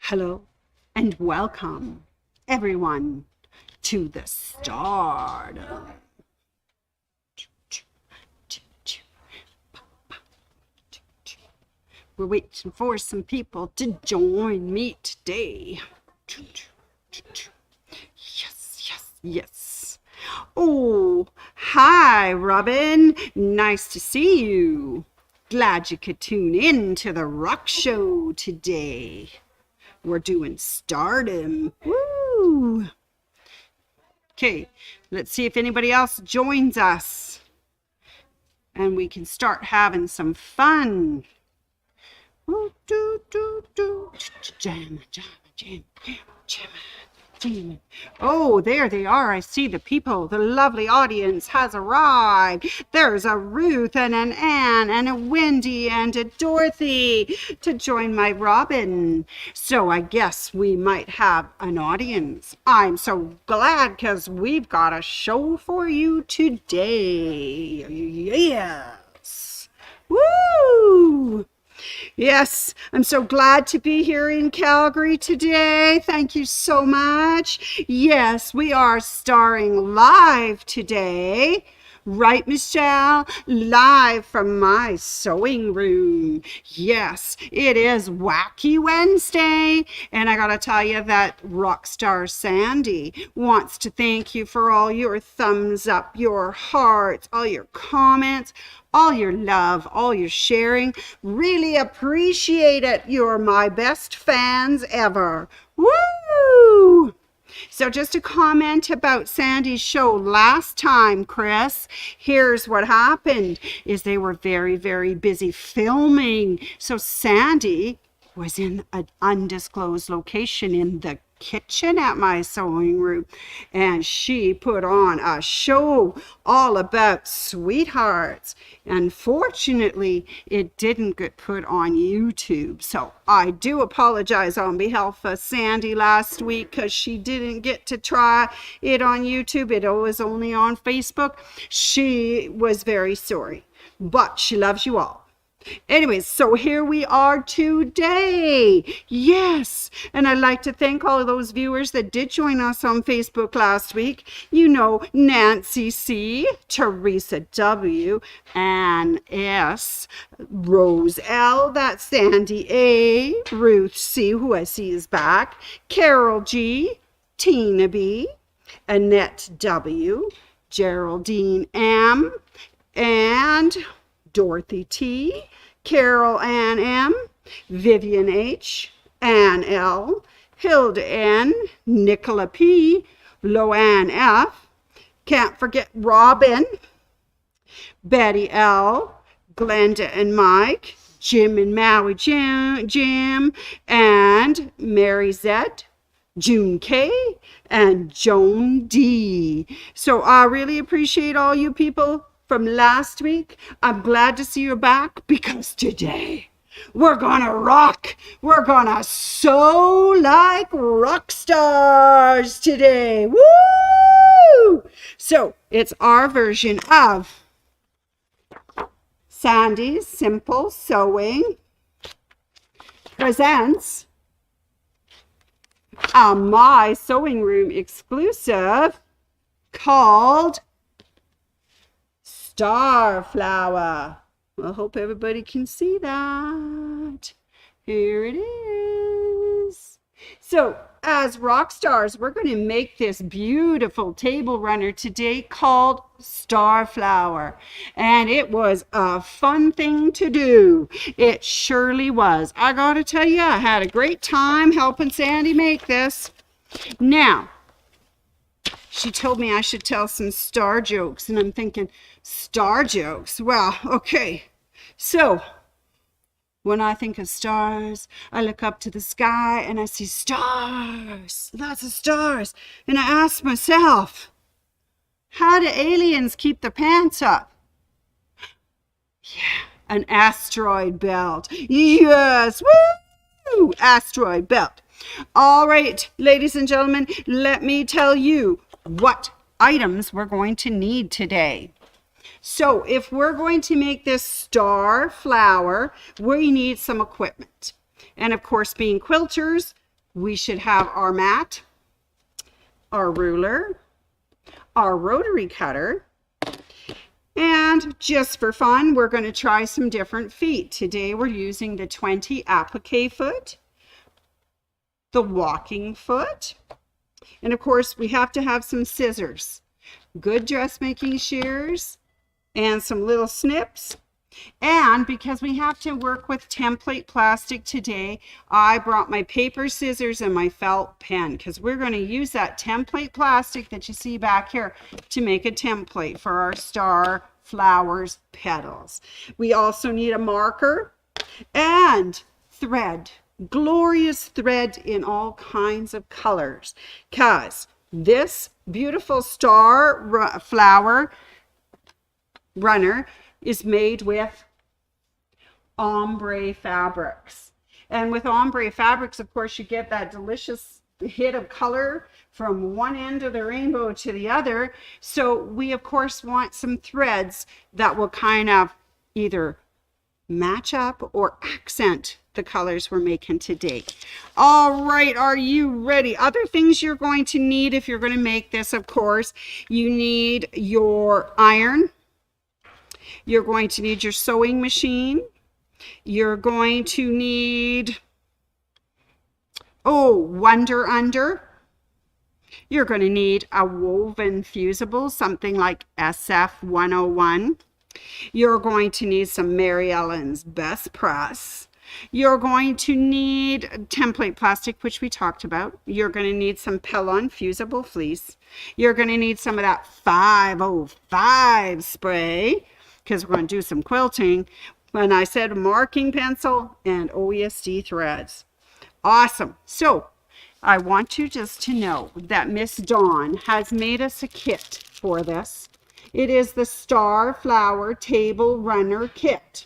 Hello and welcome, everyone, to the Stardom. We're waiting for some people to join me today. Yes. Oh, hi, Robin. Nice to see you. Glad you could tune in to the rock show today. We're doing Stardom. Woo! Okay, let's see if anybody else joins us. And we can start having some fun. Jam. Oh, there they are. I see the people. The lovely audience has arrived. There's a Ruth and an Anne and a Wendy and a Dorothy to join my Robin. So I guess we might have an audience. I'm so glad because we've got a show for you today. Yes. Woo! Yes, I'm so glad to be here in Calgary today. Thank you so much. Yes, we are starring live today. Right, Michelle? Live from my sewing room. Yes, it is Wacky Wednesday. And I gotta tell you that Rockstar Sandy wants to thank you for all your thumbs up, your hearts, all your comments, all your love, all your sharing. Really appreciate it. You're my best fans ever. Woo! So just a comment about Sandy's show last time, Chris. Here's what happened is they were very, very busy filming. So Sandy was in an undisclosed location in the kitchen at my sewing room, and she put on a show all about sweethearts. Unfortunately, it didn't get put on YouTube, so I do apologize on behalf of Sandy last week because she didn't get to try it on YouTube. It was only on Facebook. She was very sorry, but she loves you all. Anyways, so here we are today. Yes, and I'd like to thank all of those viewers that did join us on Facebook last week. You know, Nancy C, Teresa W, Ann S, Rose L, that's Sandy A, Ruth C, who I see is back, Carol G, Tina B, Annette W, Geraldine M, and Dorothy T, Carol Ann M, Vivian H, Ann L, Hilda N, Nicola P, Loanne F, can't forget Robin, Betty L, Glenda and Mike, Jim and Maui Jim, and Mary Z, June K, and Joan D. So I really appreciate all you people from last week. I'm glad to see you back because today we're gonna rock. We're gonna sew like rock stars today. Woo! So it's our version of Sandy's Simple Sewing presents a My Sewing Room exclusive called Starflower. I hope everybody can see that. Here it is. So, as rock stars, we're going to make this beautiful table runner today called Starflower. And it was a fun thing to do. It surely was. I got to tell you, I had a great time helping Sandy make this. Now, she told me I should tell some star jokes, and I'm thinking, star jokes? Well, okay. So, when I think of stars, I look up to the sky and I see stars, lots of stars. And I ask myself, how do aliens keep their pants up? Yeah, an asteroid belt. Yes, woo! Asteroid belt. All right, ladies and gentlemen, let me tell you what items we're going to need today. So if we're going to make this star flower, we need some equipment. And of course, being quilters, we should have our mat, our ruler, our rotary cutter, and just for fun, we're going to try some different feet. Today we're using the 20 applique foot, the walking foot, and of course we have to have some scissors, good dressmaking shears, and some little snips. And because we have to work with template plastic today, I brought my paper scissors and my felt pen because we're going to use that template plastic that you see back here to make a template for our star flowers petals. We also need a marker and thread, glorious thread in all kinds of colors, because this beautiful star flower runner is made with ombre fabrics. And with ombre fabrics, of course, you get that delicious hit of color from one end of the rainbow to the other. So we, of course, want some threads that will kind of either match up or accent the colors we're making today. All right, are you ready? Other things you're going to need if you're going to make this, of course, you need your iron. You're going to need your sewing machine. You're going to need, Wonder Under. You're going to need a woven fusible, something like SF 101. You're going to need some Mary Ellen's Best Press. You're going to need template plastic, which we talked about. You're going to need some Pellon Fusible Fleece. You're going to need some of that 505 spray, because we're going to do some quilting. When I said marking pencil and OESD threads. Awesome. So I want you just to know that Miss Dawn has made us a kit for this. It is the Star Flower Table Runner Kit.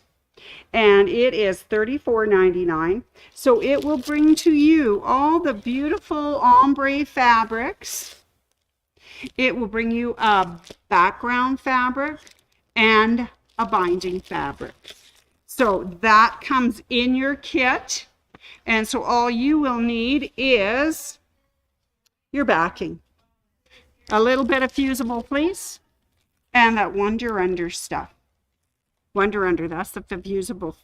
And it is $34.99. So it will bring to you all the beautiful ombre fabrics. It will bring you a background fabric and a binding fabric. So that comes in your kit. And so all you will need is your backing, a little bit of fusible fleece, and that Wonder Under stuff. Wonder Under, that's the fusible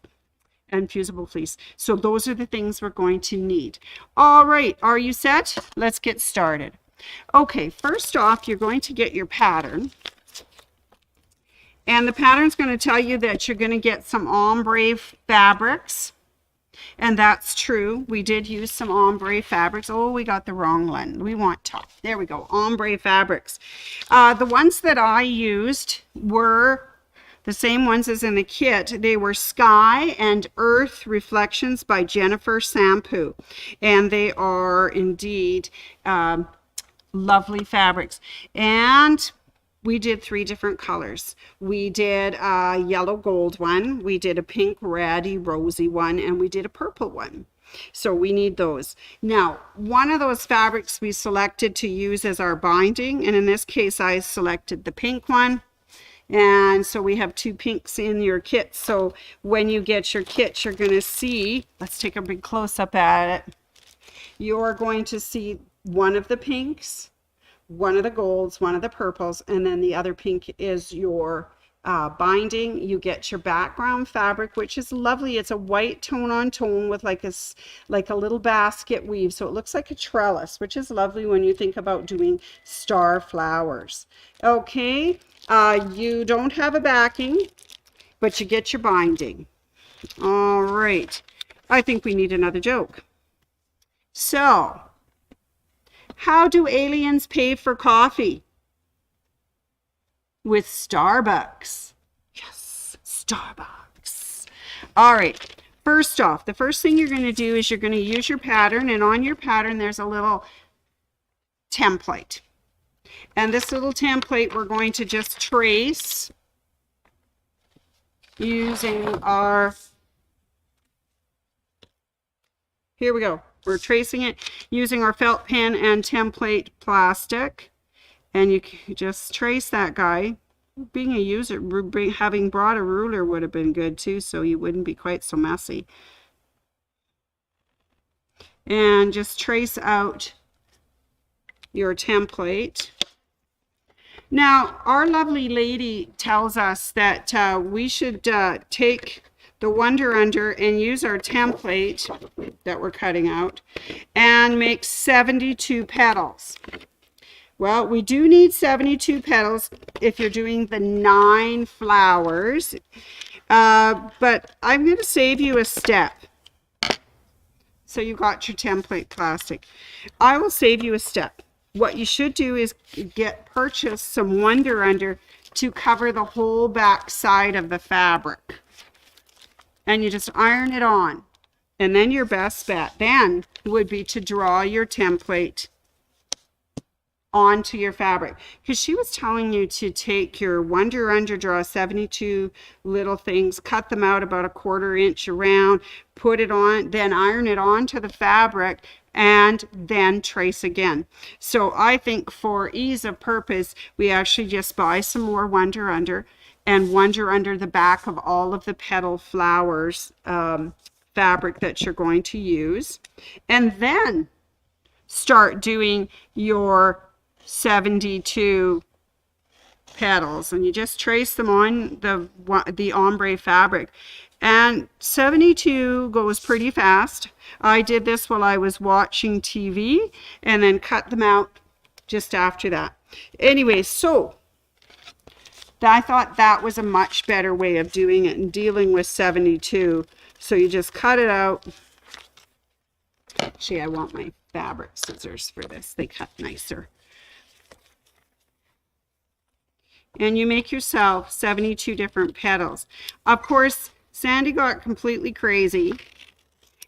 and fusible fleece. So those are the things we're going to need. All right, are you set? Let's get started. Okay, first off, you're going to get your pattern. And the pattern's going to tell you that you're going to get some ombre fabrics. And that's true. We did use some ombre fabrics. Oh, we got the wrong one. We want top. There we go. Ombre fabrics. The ones that I used were the same ones as in the kit. They were Sky and Earth Reflections by Jennifer Sampu. And they are indeed lovely fabrics. And we did 3 different colors. We did a yellow gold one, we did a pink reddy rosy one, and we did a purple one. So we need those. Now, one of those fabrics we selected to use as our binding, and in this case I selected the pink one. And so we have 2 pinks in your kit. So when you get your kit, you're going to see, let's take a big close-up at it. You're going to see one of the pinks, one of the golds, one of the purples, and then the other pink is your binding. You get your background fabric, which is lovely. It's a white tone on tone with like a little basket weave, so it looks like a trellis, which is lovely when you think about doing star flowers. Okay, you don't have a backing, but you get your binding. All right, I think we need another joke. So, how do aliens pay for coffee? With Starbucks. Yes, Starbucks. All right, first off, the first thing you're going to do is you're going to use your pattern, and on your pattern there's a little template. And this little template we're going to just trace using our, here we go. We're tracing it using our felt pen and template plastic. And you just trace that guy. Being a user, having brought a ruler would have been good too, so you wouldn't be quite so messy. and just trace out your template. Now, our lovely lady tells us that we should take the Wonder Under and use our template that we're cutting out and make 72 petals. Well, we do need 72 petals if you're doing the 9 flowers, but I'm going to save you a step. So you got your template plastic. I will save you a step. What you should do is purchase some Wonder Under to cover the whole back side of the fabric. And you just iron it on. And then your best bet then would be to draw your template onto your fabric, because she was telling you to take your Wonder Under, draw 72 little things, cut them out about a 1/4 inch around, put it on, then iron it onto the fabric, and then trace again. So I think for ease of purpose, we actually just buy some more Wonder Under and Wonder Under the back of all of the petal flowers fabric that you're going to use, and then start doing your 72 petals, and you just trace them on the ombre fabric. And 72 goes pretty fast. I did this while I was watching TV and then cut them out just after that. Anyway, so I thought that was a much better way of doing it and dealing with 72. So you just cut it out. Actually, I want my fabric scissors for this. They cut nicer. And you make yourself 72 different petals. Of course, Sandy got completely crazy,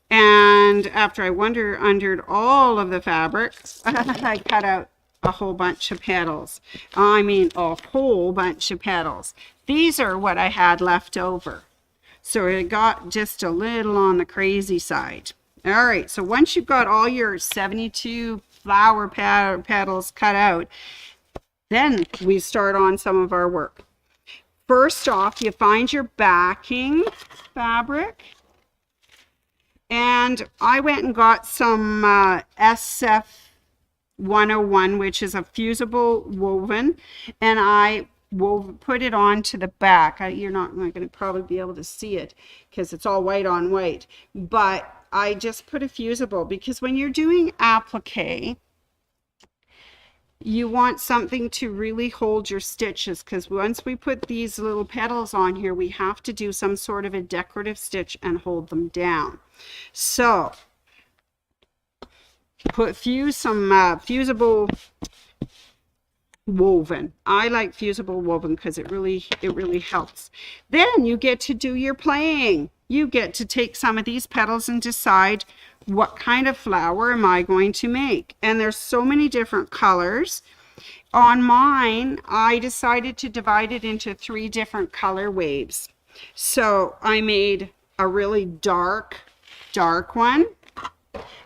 and after I Wonder Undered all of the fabric, I cut out a whole bunch of petals. I mean, a whole bunch of petals. These are what I had left over. So it got just a little on the crazy side. All right, so once you've got all your 72 flower petals cut out, then we start on some of our work. First off, you find your backing fabric. And I went and got some SF 101, which is a fusible woven. And I put it onto the back. You're not going to probably be able to see it because it's all white on white. But I just put a fusible because when you're doing applique, you want something to really hold your stitches, because once we put these little petals on here, we have to do some sort of a decorative stitch and hold them down. So fuse some fusible woven. I like fusible woven because it really helps. Then you get to do your playing. You get to take some of these petals and decide what kind of flower am I going to make. And there's so many different colors. On mine, I decided to divide it into 3 different color waves. So I made a really dark one.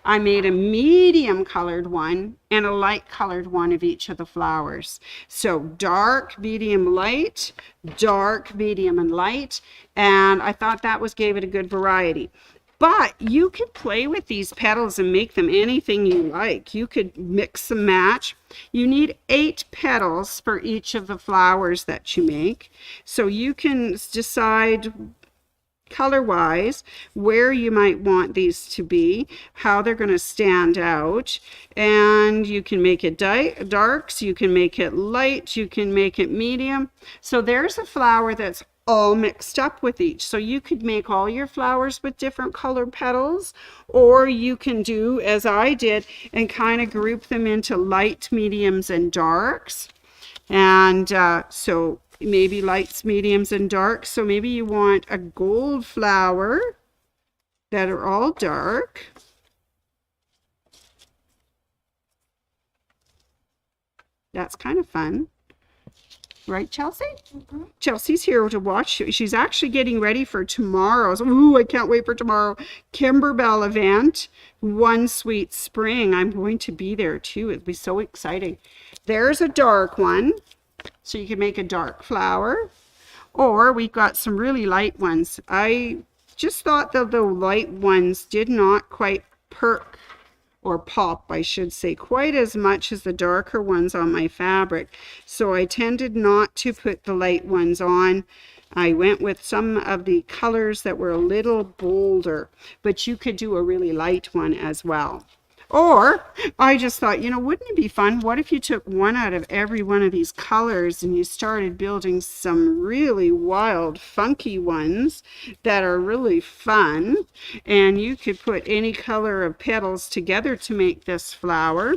I made a medium colored one and a light colored one of each of the flowers. So dark, medium, light, dark, medium, and light. And I thought that gave it a good variety. But you could play with these petals and make them anything you like. You could mix and match. You need 8 petals for each of the flowers that you make. So you can decide color-wise where you might want these to be, how they're going to stand out, and you can make it darks, you can make it light, you can make it medium. So there's a flower that's all mixed up with each. So you could make all your flowers with different colored petals, or you can do as I did and kind of group them into light, mediums, and darks. And so maybe lights, mediums, and darks. So maybe you want a gold flower that are all dark. That's kind of fun. Right, Chelsea? Mm-hmm. Chelsea's here to watch. She's actually getting ready for tomorrow's. Ooh, I can't wait for tomorrow. Kimberbell event. One Sweet Spring. I'm going to be there too. It'll be so exciting. There's a dark one. So you can make a dark flower. Or we've got some really light ones. I just thought that the light ones did not quite perk or pop, I should say, quite as much as the darker ones on my fabric. So I tended not to put the light ones on. I went with some of the colors that were a little bolder, but you could do a really light one as well. Or I just thought, you know, wouldn't it be fun? What if you took one out of every one of these colors and you started building some really wild, funky ones that are really fun? And you could put any color of petals together to make this flower.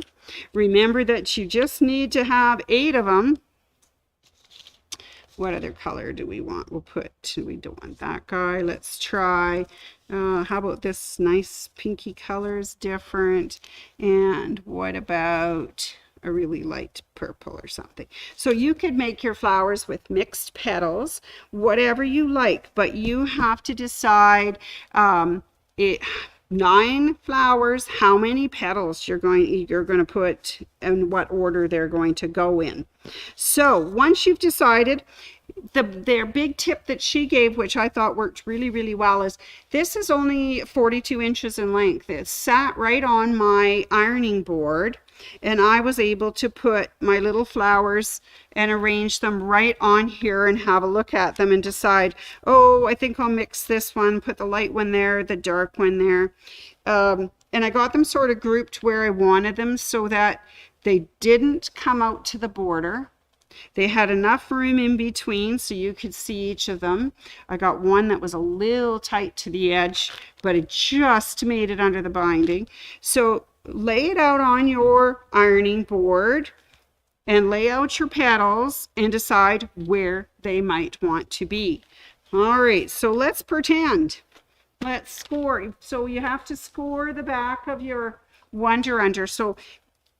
Remember that you just need to have 8 of them. What other color do we want? We don't want that guy. Let's try, how about this nice pinky color is different. And what about a really light purple or something? So you could make your flowers with mixed petals, whatever you like, but you have to decide 9 flowers, how many petals you're going to put and what order they're going to go in. So once you've decided, their big tip that she gave, which I thought worked really, really well, is this is only 42 inches in length. It sat right on my ironing board, and I was able to put my little flowers and arrange them right on here and have a look at them and decide, oh, I think I'll mix this one, put the light one there, the dark one there. And I got them sort of grouped where I wanted them so that they didn't come out to the border. They had enough room in between so you could see each of them. I got one that was a little tight to the edge, but it just made it under the binding. So lay it out on your ironing board and lay out your petals and decide where they might want to be. All right, so let's pretend. Let's score. So you have to score the back of your Wonder Under. So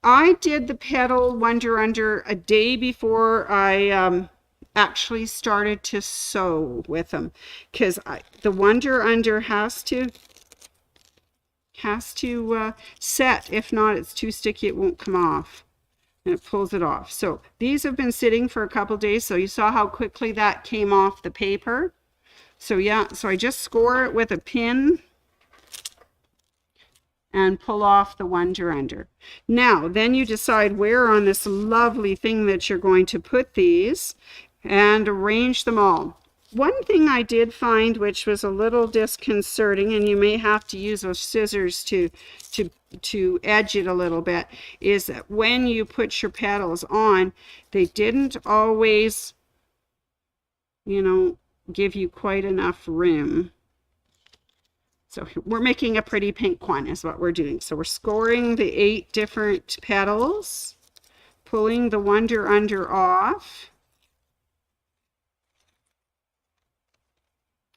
I did the petal Wonder Under a day before I actually started to sew with them, because the Wonder Under has to set. If not, it's too sticky, it won't come off, and it pulls it off. So these have been sitting for a couple days, so you saw how quickly that came off the paper. So yeah, so I just score it with a pin and pull off the Wonder Under. Now, then you decide where on this lovely thing that you're going to put these and arrange them all. One thing I did find, which was a little disconcerting, and you may have to use those scissors to edge it a little bit, is that when you put your petals on, they didn't always, you know, give you quite enough room. So we're making a pretty pink one is what we're doing. So we're scoring the 8 different petals, pulling the Wonder Under off,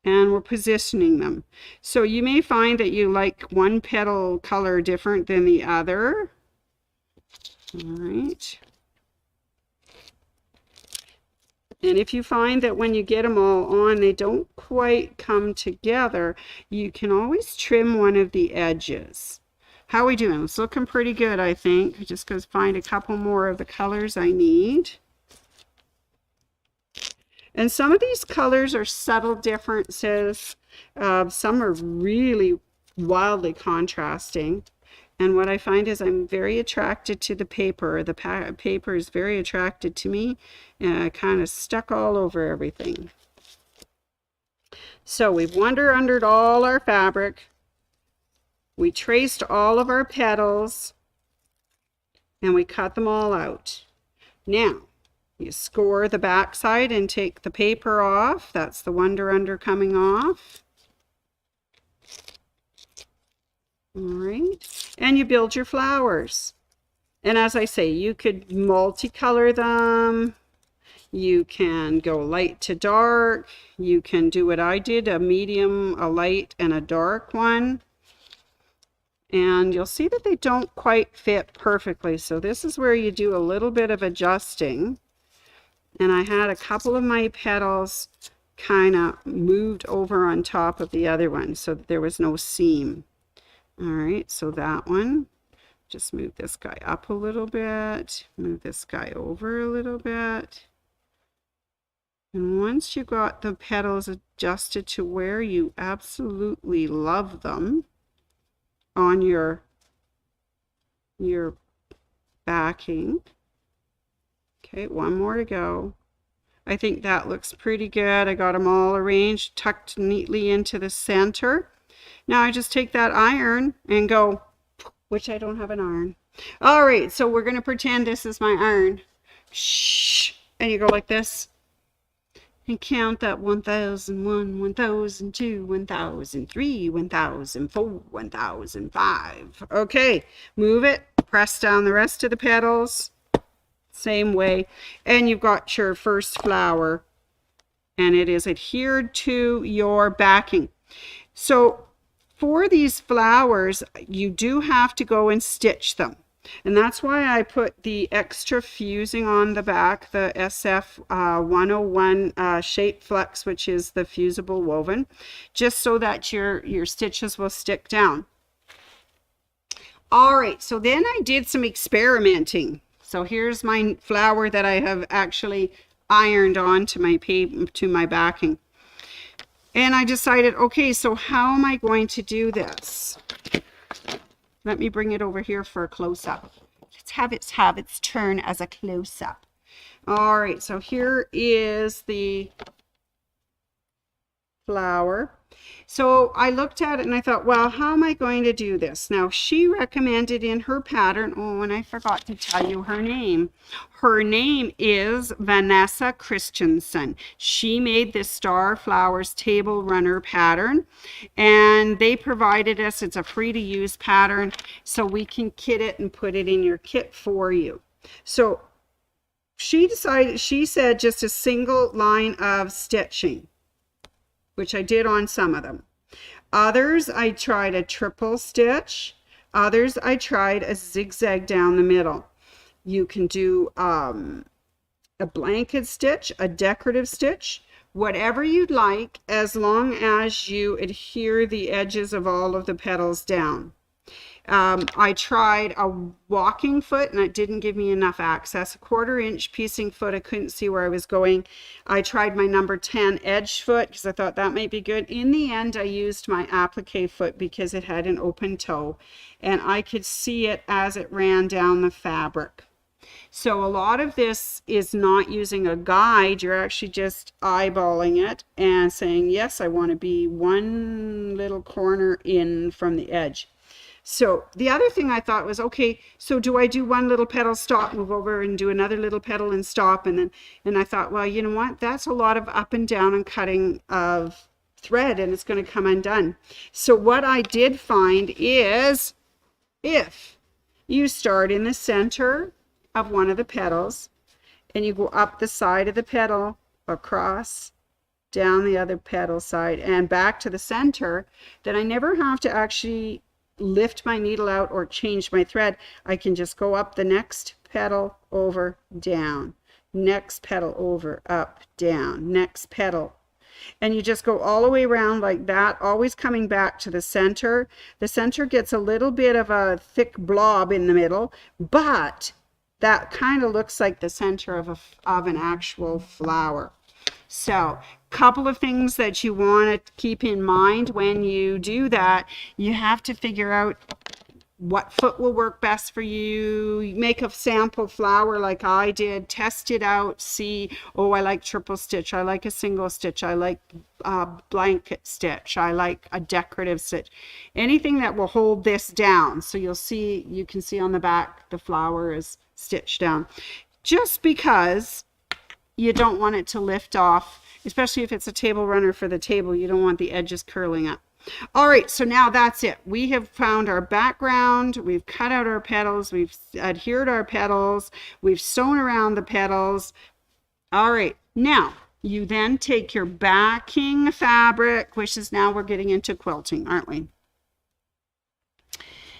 and we're positioning them. So you may find that you like one petal color different than the other. All right. And if you find that when you get them all on, they don't quite come together, you can always trim one of the edges. How are we doing? It's looking pretty good, I think. I just go find a couple more of the colors I need. And some of these colors are subtle differences. Some are really wildly contrasting. And what I find is I'm very attracted to the paper. The paper is very attracted to me, and I kind of stuck all over everything. So we've Wonder Undered all our fabric. We traced all of our petals, and we cut them all out. Now, you score the back side and take the paper off. That's the Wonder Under coming off. All right, and you build your flowers. And as I say, you could multicolor them. You can go light to dark. You can do what I did, a medium, a light, and a dark one. And you'll see that they don't quite fit perfectly. So this is where you do a little bit of adjusting. And I had a couple of my petals kind of moved over on top of the other one so that there was no seam. All right, so that one, just move this guy up a little bit, move this guy over a little bit. And once you got the petals adjusted to where you absolutely love them on your your backing. Okay, one more to go. I think that looks pretty good. I got them all arranged, tucked neatly into the center. Now I just take that iron and go, which I don't have an iron. All right, so we're going to pretend this is my iron. Shh. And you go like this. And count that 1001, 1002, 1003, 1004, 1005. Okay, move it. Press down the rest of the petals. Same way. And you've got your first flower. And it is adhered to your backing. So for these flowers, you do have to go and stitch them. And that's why I put the extra fusing on the back, the SF 101 Shape Flex, which is the fusible woven, just so that your stitches will stick down. All right, so then I did some experimenting. So here's my flower that I have actually ironed on to my backing. And I decided, okay, so how am I going to do this? Let me bring it over here for a close-up. Let's have its turn as a close-up. All right, so here is the flower. So I looked at it and I thought, well, how am I going to do this? Now, she recommended in her pattern, oh, and I forgot to tell you her name. Her name is Vanessa Christensen. She made this Star Flowers Table Runner pattern, and they provided us, it's a free to use pattern, so we can kit it and put it in your kit for you. So she said just a single line of stitching, which I did on some of them. Others, I tried a triple stitch. Others, I tried a zigzag down the middle. You can do a blanket stitch, a decorative stitch, whatever you'd like, as long as you adhere the edges of all of the petals down. I tried a walking foot and it didn't give me enough access. A 1/4 inch piecing foot, I couldn't see where I was going. I tried my number 10 edge foot because I thought that might be good. In the end, I used my applique foot because it had an open toe and I could see it as it ran down the fabric. So a lot of this is not using a guide. You're actually just eyeballing it and saying, yes, I want to be one little corner in from the edge. So the other thing I thought was, okay, so do I do one little petal, stop, move over and do another little petal and stop? And I thought, well, you know what? That's a lot of up and down and cutting of thread and it's going to come undone. So what I did find is if you start in the center of one of the petals and you go up the side of the petal, across, down the other petal side and back to the center, then I never have to actually lift my needle out or change my thread. I can just go up the next petal, over, down, next petal, over, up, down, next petal, and you just go all the way around like that, always coming back to the center. The center gets a little bit of a thick blob in the middle, but that kind of looks like the center of an actual flower. So couple of things that you want to keep in mind when you do that. You have to figure out what foot will work best for you. Make a sample flower like I did, test it out, see, oh, I like triple stitch, I like a single stitch, I like a blanket stitch, I like a decorative stitch, anything that will hold this down. So you can see on the back the flower is stitched down, just because you don't want it to lift off, especially if it's a table runner for the table. You don't want the edges curling up. All right, so now that's it. We have found our background, we've cut out our petals, we've adhered our petals, we've sewn around the petals. All right, now you then take your backing fabric, which is, now we're getting into quilting, aren't we?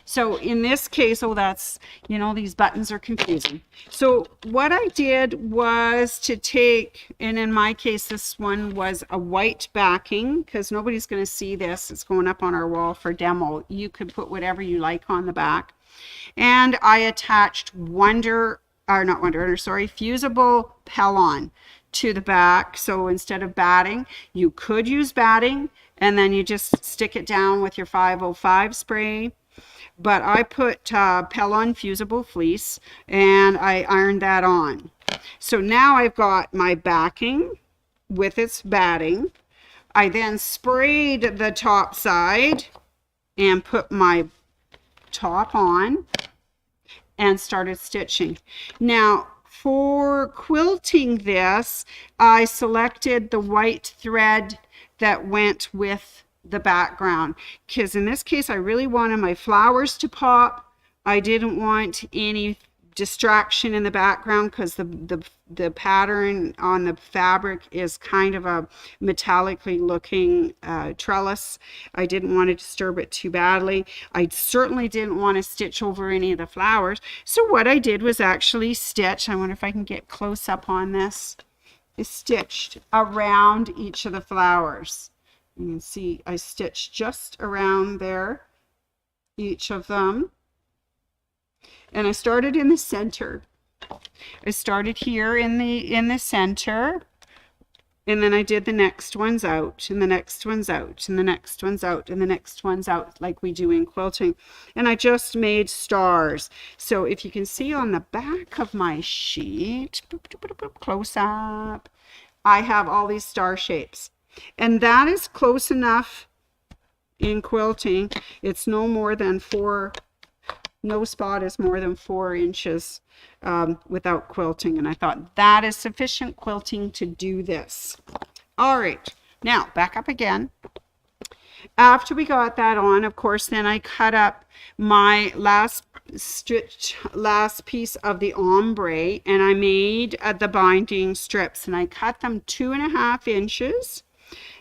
So in this case, oh, that's, you know, these buttons are confusing. So what I did was to take, and in my case, this one was a white backing, because nobody's going to see this. It's going up on our wall for demo. You could put whatever you like on the back. And I attached Fusible Pellon to the back. So instead of batting, you could use batting, and then you just stick it down with your 505 spray. but I put Pellon Fusible Fleece and I ironed that on. So now I've got my backing with its batting. I then sprayed the top side and put my top on and started stitching. Now for quilting this, I selected the white thread that went with the background, because in this case I really wanted my flowers to pop. I didn't want any distraction in the background because the pattern on the fabric is kind of a metallically looking trellis. I didn't want to disturb it too badly. I certainly didn't want to stitch over any of the flowers. So what I did was actually stitch. I wonder if I can get close up on this. I stitched around each of the flowers. You can see I stitched just around there, each of them. And I started in the center. I started here in the center, and then I did the next ones out, and the next ones out, and the next ones out, and the next ones out, like we do in quilting. And I just made stars. So if you can see on the back of my sheet, close up, I have all these star shapes. And that is close enough in quilting. It's no more than no spot is more than 4 inches without quilting, and I thought that is sufficient quilting to do this. All right, now back up again. After we got that on, of course, then I cut up my last piece of the ombre, and I made the binding strips, and I cut them 2.5 inches,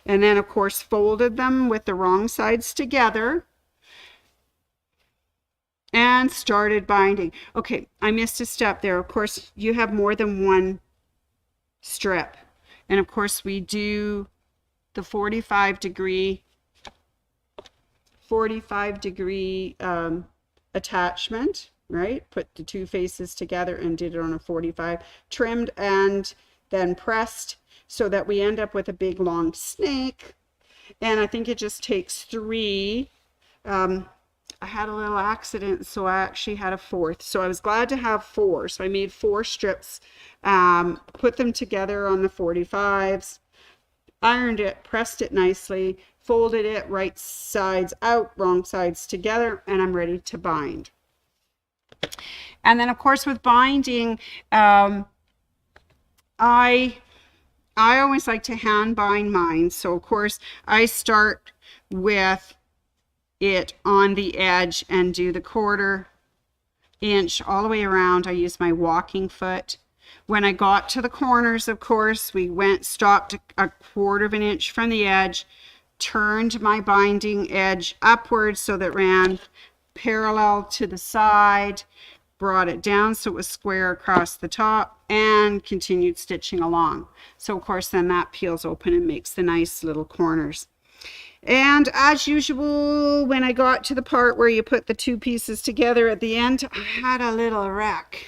and then of course folded them with the wrong sides together and started binding. Okay, I missed a step there. Of course, you have more than one strip. And of course, we do the 45 degree attachment, right? Put the two faces together and did it on a 45, trimmed and then pressed so that we end up with a big long snake. And I think it just takes 3. I had a little accident, so I actually had a 4th. So I was glad to have 4. So I made 4 strips, put them together on the 45s, ironed it, pressed it nicely, folded it right sides out, wrong sides together, and I'm ready to bind. And then of course with binding, I always like to hand bind mine. So of course I start with it on the edge and do the 1/4 inch all the way around. I use my walking foot. When I got to the corners, of course, we stopped a 1/4 inch from the edge, turned my binding edge upwards so that it ran parallel to the side, brought it down so it was square across the top, and continued stitching along. So of course then that peels open and makes the nice little corners. And as usual, when I got to the part where you put the 2 pieces together at the end, I had a little wreck.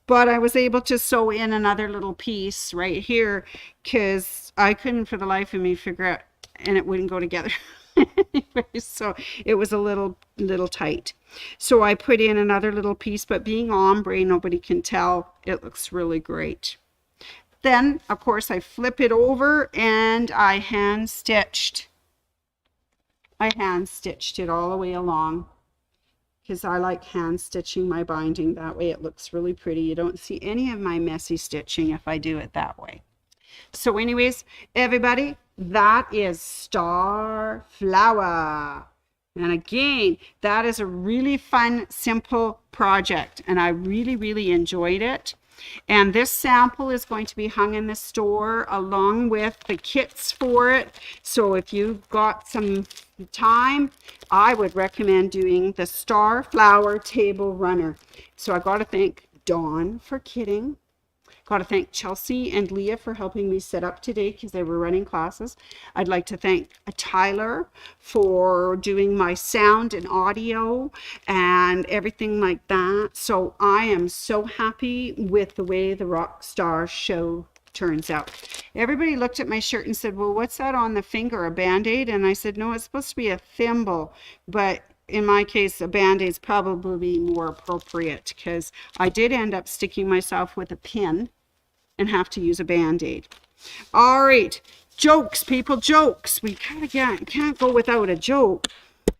But I was able to sew in another little piece right here because I couldn't for the life of me figure out, and it wouldn't go together. Anyway, so it was a little tight. So I put in another little piece, but being ombre, nobody can tell. It looks really great. Then, of course, I flip it over and I hand stitched it all the way along because I like hand stitching my binding. That way it looks really pretty. You don't see any of my messy stitching if I do it that way. So anyways, everybody, that is Star Flower. And again, that is a really fun, simple project, and I really enjoyed it. And this sample is going to be hung in the store along with the kits for it. So if you've got some time, I would recommend doing the Star Flower Table Runner. So I got to thank Dawn for kitting. Got to thank Chelsea and Leah for helping me set up today because they were running classes. I'd like to thank Tyler for doing my sound and audio and everything like that. So I am so happy with the way the Rockstar show turns out. Everybody looked at my shirt and said, well, what's that on the finger, a band-aid? And I said, no, it's supposed to be a thimble, but in my case, a Band-Aid's probably more appropriate because I did end up sticking myself with a pin and have to use a Band-Aid. All right, jokes, people, jokes. We kind of can't go without a joke.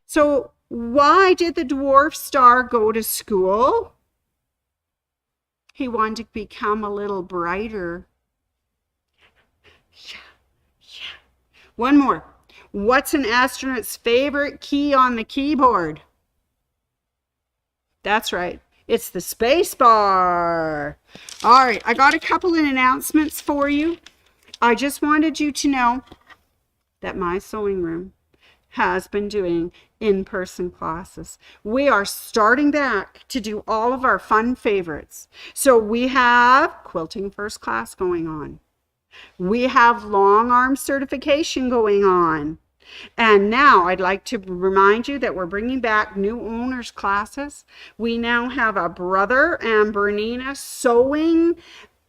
So why did the dwarf star go to school? He wanted to become a little brighter. Yeah. One more. What's an astronaut's favorite key on the keyboard? That's right. It's the space bar. All right, I got a couple of announcements for you. I just wanted you to know that my sewing room has been doing in-person classes. We are starting back to do all of our fun favorites. So we have quilting first class going on. We have long arm certification going on. And now I'd like to remind you that we're bringing back new owners classes. We now have a Brother and Bernina sewing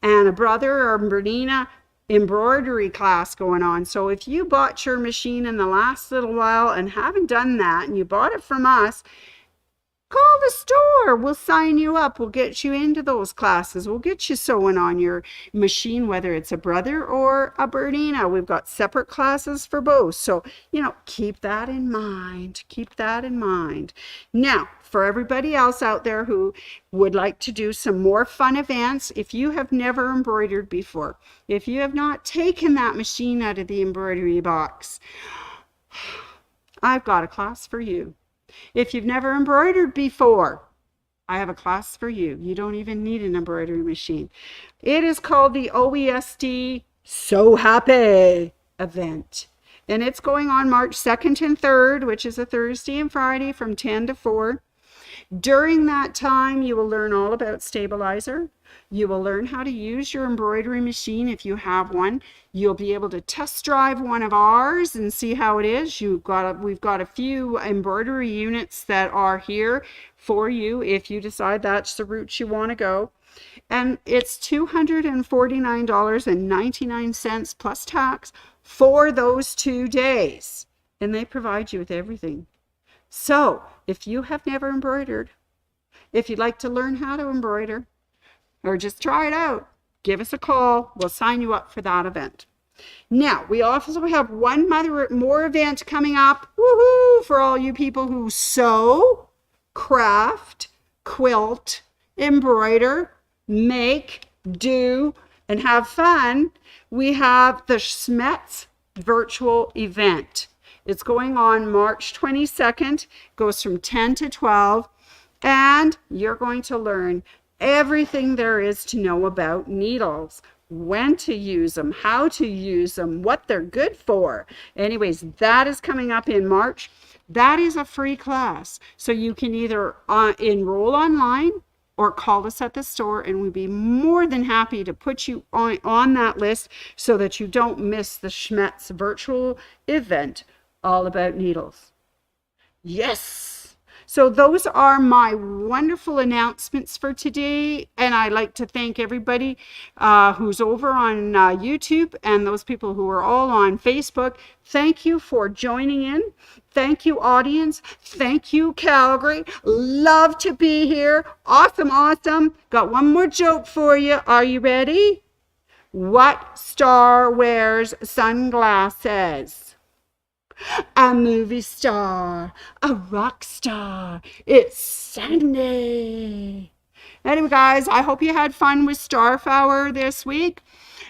and a Brother or Bernina embroidery class going on. So if you bought your machine in the last little while and haven't done that and you bought it from us, call the store. We'll sign you up. We'll get you into those classes. We'll get you sewing on your machine, whether it's a Brother or a Bernina. We've got separate classes for both. So, keep that in mind. Keep that in mind. Now, for everybody else out there who would like to do some more fun events, if you have never embroidered before, if you have not taken that machine out of the embroidery box, I've got a class for you. If you've never embroidered before, I have a class for you. You don't even need an embroidery machine. It is called the OESD So Happy event. And it's going on March 2nd and 3rd, which is a Thursday and Friday from 10 to 4. During that time, you will learn all about stabilizer. You will learn how to use your embroidery machine if you have one. You'll be able to test drive one of ours and see how it is. We've got a few embroidery units that are here for you if you decide that's the route you want to go. And it's $249.99 plus tax for those 2 days. And they provide you with everything. So if you have never embroidered, if you'd like to learn how to embroider, or just try it out, give us a call. We'll sign you up for that event. Now, we also have one more event coming up. Woohoo! For all you people who sew, craft, quilt, embroider, make, do, and have fun. We have the Schmetz virtual event. It's going on March 22nd, goes from 10 to 12, and you're going to learn everything there is to know about needles, when to use them, how to use them, what they're good for. Anyways, that is coming up in March. That is a free class, so you can either enroll online or call us at the store, and we'd be more than happy to put you on that list so that you don't miss the Schmetz virtual event all about needles. Yes! So those are my wonderful announcements for today, and I'd like to thank everybody who's over on YouTube and those people who are all on Facebook. Thank you for joining in. Thank you, audience. Thank you, Calgary. Love to be here. Awesome, awesome. Got one more joke for you. Are you ready? What star wears sunglasses? A movie star, a rock star. It's Sunday. Anyway, guys, I hope you had fun with Starflower this week.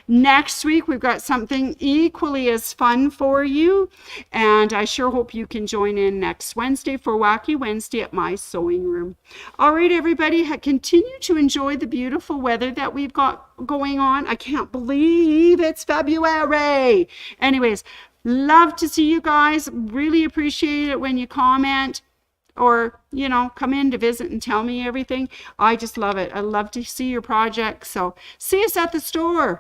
Next week, we've got something equally as fun for you. And I sure hope you can join in next Wednesday for Wacky Wednesday at my sewing room. All right, everybody, continue to enjoy the beautiful weather that we've got going on. I can't believe it's February. Anyways, love to see you guys. Really appreciate it when you comment or, come in to visit and tell me everything. I just love it. I love to see your projects. So see us at the store.